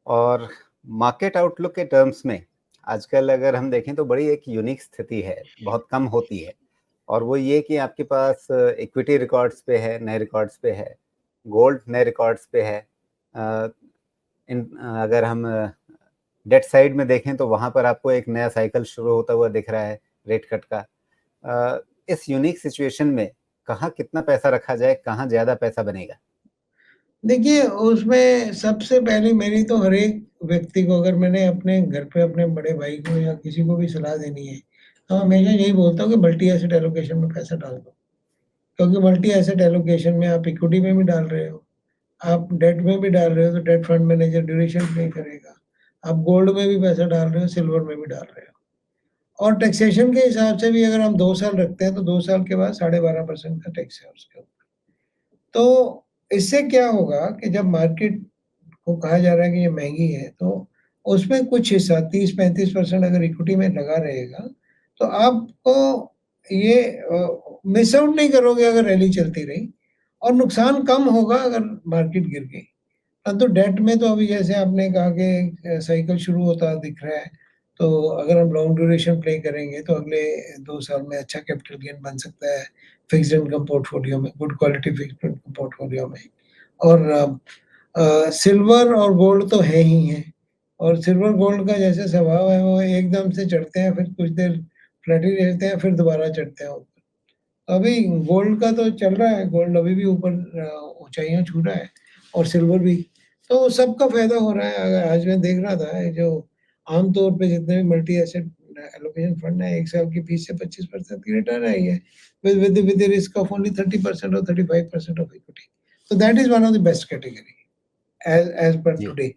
और market outlook के terms में आजकल अगर हम देखें तो बड़ी एक यूनिक स्थिति है, बहुत कम होती है, और वो ये कि आपके पास इक्विटी रिकॉर्ड्स पे है, नए रिकॉर्ड्स पे है, गोल्ड नए रिकॉर्ड्स पे है। अगर हम डेट साइड में देखें तो वहाँ पर आपको एक नया साइकिल शुरू होता हुआ दिख रहा है रेट कट का। इस यूनिक सिचुएशन में कहाँ कितना पैसा रखा जाए, कहाँ ज़्यादा पैसा बनेगा? देखिए, उसमें सबसे पहले मेरी तो हर एक व्यक्ति को, अगर मैंने अपने घर पे अपने बड़े भाई को या किसी को भी सलाह देनी है, तो हमेशा यही बोलता हूँ कि मल्टी एसेट एलोकेशन में पैसा डाल दो। क्योंकि मल्टी एसेट एलोकेशन में आप इक्विटी में भी डाल रहे हो, आप डेट में भी डाल रहे हो, तो debt fund manager duration play करेगा। आप गोल्ड में भी पैसा डाल रहे हो, सिल्वर में भी डाल रहे हो। और टैक्सेशन के हिसाब से भी अगर हम 2 साल रखते हैं, तो 2 साल के बाद 12.5% का टैक्स है उसके ऊपर। तो इससे क्या होगा कि जब मार्केट को कहा जा रहा है कि ये महँगी है, तो उसमें कुछ हिस्सा 30-35% अगर इक्विटी में लगा रहेगा, तो आपको ये मिस आउट नहीं करोगे अगर रैली चलती रही, और नुकसान कम होगा अगर मार्केट गिर गई। तो डेट में तो अभी जैसे आपने कहा कि साइकिल शुरू होता दिख रहा है, तो अगर हम लॉन्ग ड्यूरेशन प्ले करेंगे तो अगले 2 साल में अच्छा कैपिटल गेन बन सकता है फिक्स्ड इनकम पोर्टफोलियो में, good quality fixed income portfolio में। और सिल्वर और गोल्ड तो है ही है, और सिल्वर गोल्ड का जैसे स्वभाव है, वो एकदम से चढ़ते हैं, फिर कुछ देर फ्लैट ही रहते हैं, फिर दोबारा चढ़ते हैं ऊपर। तो अभी गोल्ड का तो चल रहा है, गोल्ड अभी भी ऊपर ऊंचाइयां छू रहा है, और सिल्वर भी। तो सबका फायदा हो रहा है। अगर आज मैं देख रहा था, ये जो आमतौर पे जितने भी मल्टी एसेट एलोकेशन फंड है, 1 साल की 20 से 25% की रिटर्न आई है, विद रिस्क ऑफ ओनली 30% और 35% of equity. So that is one of the best category as per जी। today.